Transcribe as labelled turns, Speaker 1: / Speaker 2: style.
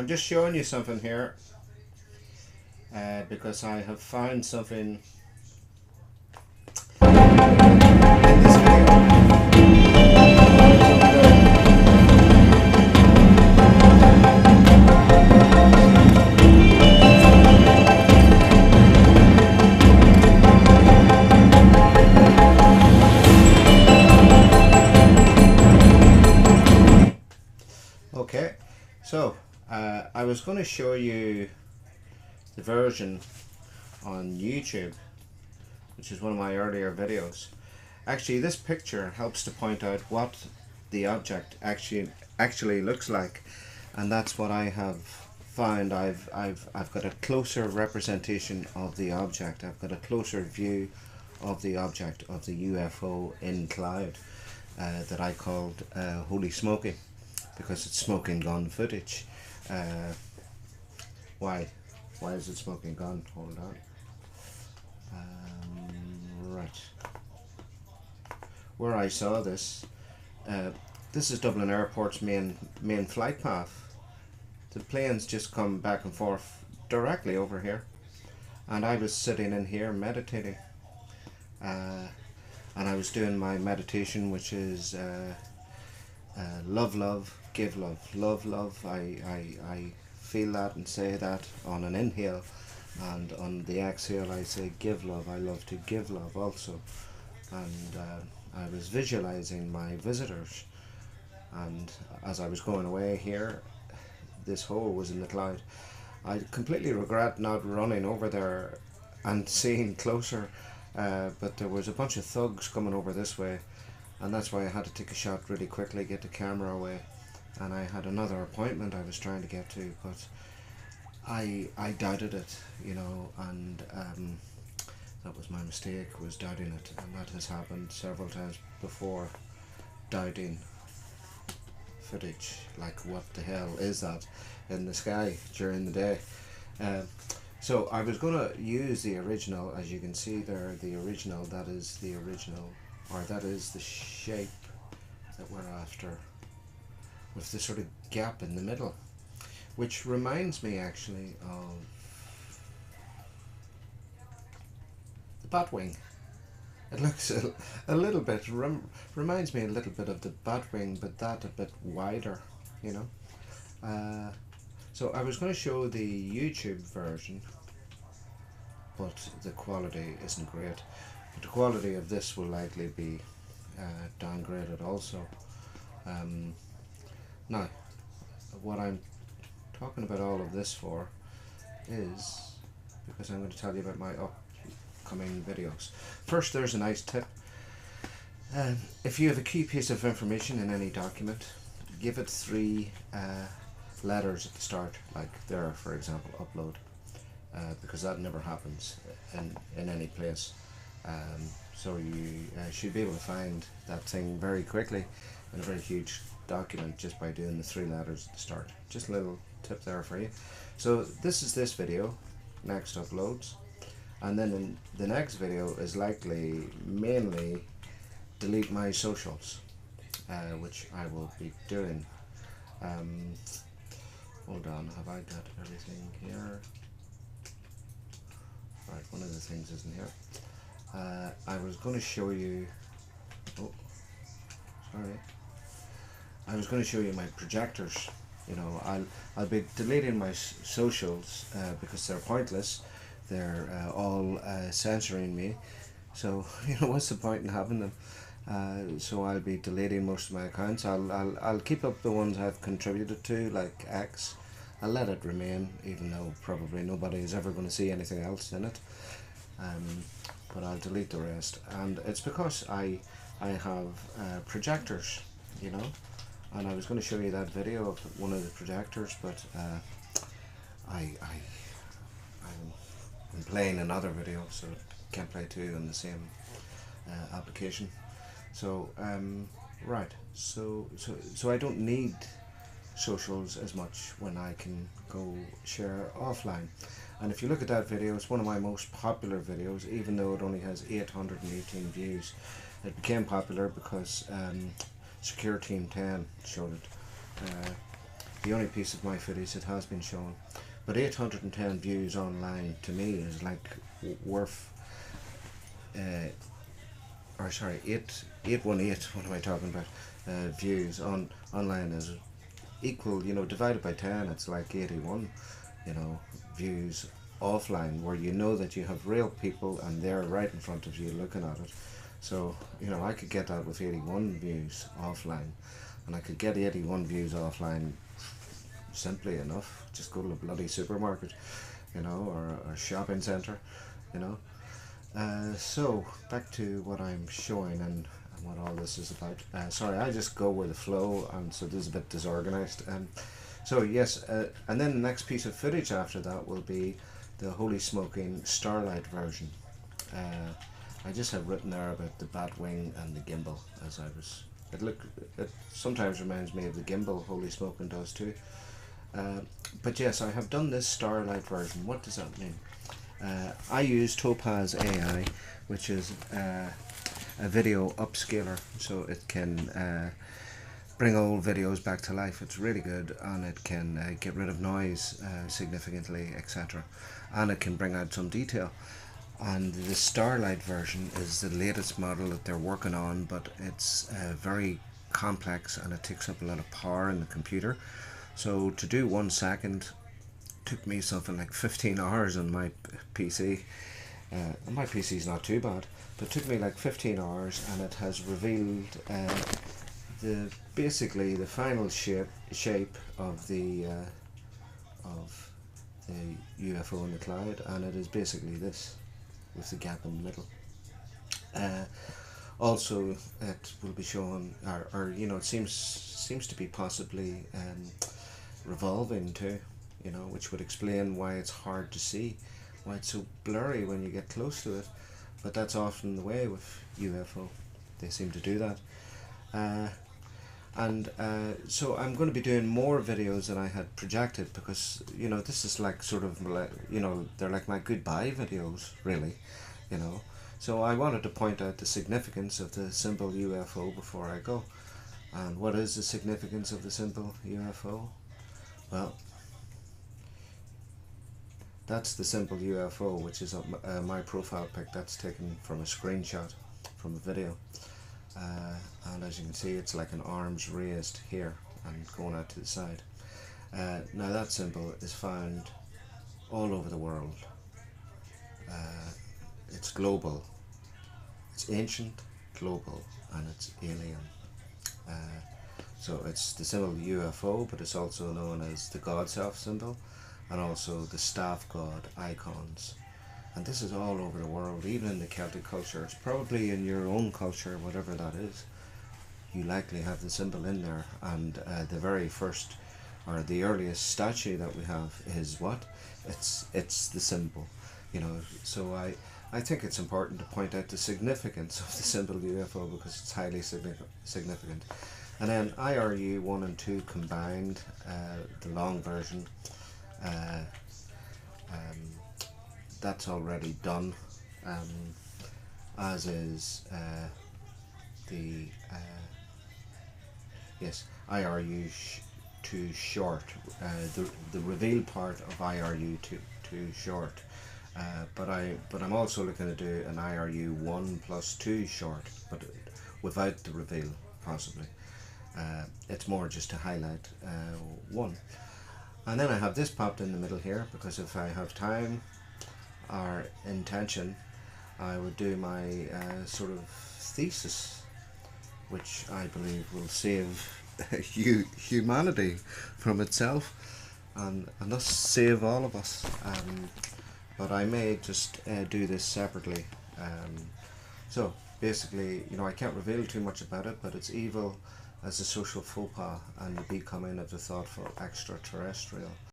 Speaker 1: I'm just showing you something here because I have found something in this video. Okay, so I was going to show you the version on YouTube, which is one of my earlier videos. Actually, this picture helps to point out what the object actually looks like, and that's what I have found. I've got a closer representation of the object. I've got a closer view of the object of the UFO in cloud that I called Holysmoking, because it's smoking gun footage. Why is it smoking gun? Hold on. Right. Where I saw this, this is Dublin Airport's main flight path. The planes just come back and forth directly over here, and I was sitting in here meditating, and I was doing my meditation, which is love, love, give love, love, love. I feel that and say that on an inhale, and on the exhale I say give love. I love to give love also. And I was visualizing my visitors, and as I was going away here, this hole was in the cloud. I completely regret not running over there and seeing closer, but there was a bunch of thugs coming over this way, and that's why I had to take a shot really quickly, get the camera away, and I had another appointment I was trying to get to, but I doubted it, you know, and that was my mistake, was doubting it, and that has happened several times before. Doubting footage, like what the hell is that in the sky during the day. So I was going to use the original, as you can see there, the original, that is the original, or that is the shape that we're after, with this sort of gap in the middle, which reminds me actually of the Batwing. It looks a little bit, reminds me a little bit of the Batwing, but that a bit wider, you know. So I was going to show the YouTube version, but the quality isn't great. But the quality of this will likely be downgraded also. Now, what I'm talking about all of this for is because I'm going to tell you about my upcoming videos. First, there's a nice tip. If you have a key piece of information in any document, give it 3 letters at the start, like there, for example, upload, because that never happens in any place. So you should be able to find that thing very quickly in a very huge document just by doing the 3 letters at the start. Just a little tip there for you. So this is this video, next uploads, and then in the next video is likely mainly delete my socials, which I will be doing. Hold on, have I got everything here? Right, one of the things isn't here. I was going to show you, oh, sorry. I was going to show you my projectors. You know, I'll be deleting my socials because they're pointless. They're all censoring me. So, you know, what's the point in having them? So I'll be deleting most of my accounts. I'll keep up the ones I've contributed to, like X. I'll let it remain, even though probably nobody is ever going to see anything else in it. But I'll delete the rest, and it's because I have projectors, you know, and I was going to show you that video of one of the projectors, but I'm playing another video, so can't play 2 in the same application. So right, so I don't need socials as much when I can go share offline. And if you look at that video, it's one of my most popular videos, even though it only has 818 views. It became popular because Secure Team 10 showed it. the only piece of my footage that has been shown. But 810 views online to me is like worth, or sorry, 818, what am I talking about, views online is equal, you know, divided by 10, it's like 81, you know, views offline, where you know that you have real people and they're right in front of you looking at it. So, you know, I could get that with 81 views offline, and I could get 81 views offline simply enough. Just go to a bloody supermarket, you know, or a shopping centre, you know. So back to what I'm showing and what all this is about. Sorry, I just go with the flow, and so this is a bit disorganized. So yes, and then the next piece of footage after that will be the Holysmoking Starlight version. I just have written there about the bat wing and the gimbal, as I was. It sometimes reminds me of the gimbal Holysmoking does too. But yes, I have done this Starlight version. What does that mean? I use Topaz AI, which is a video upscaler, so it can bring old videos back to life. It's really good, and it can get rid of noise significantly, etc. And it can bring out some detail. And the Starlight version is the latest model that they're working on, but it's very complex and it takes up a lot of power in the computer. So to do 1 second took me something like 15 hours on my PC. My PC is not too bad, but it took me like 15 hours, and it has revealed basically the final shape of the UFO in the cloud, and it is basically this, with the gap in the middle. Also, it will be shown, or you know, it seems to be possibly revolving too, you know, which would explain why it's hard to see, why it's so blurry when you get close to it. But that's often the way with UFO; they seem to do that. So I'm going to be doing more videos than I had projected, because, you know, this is like sort of, you know, they're like my goodbye videos, really, you know. So I wanted to point out the significance of the symbol UFO before I go. And what is the significance of the symbol UFO? Well, that's the symbol UFO, which is my profile pic. That's taken from a screenshot from a video. And as you can see, it's like an arms raised here and going out to the side. Now that symbol is found all over the world. It's global, it's ancient, global, and it's alien. So it's the symbol UFO, but it's also known as the God Self symbol, and also the staff god icons. And this is all over the world, even in the Celtic culture. It's probably in your own culture, whatever that is. You likely have the symbol in there. And the very first, or the earliest statue that we have is what? It's the symbol, you know. So I think it's important to point out the significance of the symbol UFO, because it's highly significant. And then IRU 1 and 2 combined, the long version, that's already done, as is the yes, IRU 2 short, the reveal part of IRU 2 short, but I'm also looking to do an IRU 1 plus 2 short, but without the reveal, possibly. It's more just to highlight one. And then I have this popped in the middle here, because if I have time or intention, I would do my sort of thesis, which I believe will save humanity from itself, and thus save all of us. But I may just do this separately. So basically, you know, I can't reveal too much about it, but it's evil as a social faux pas and the becoming of the thoughtful extraterrestrial.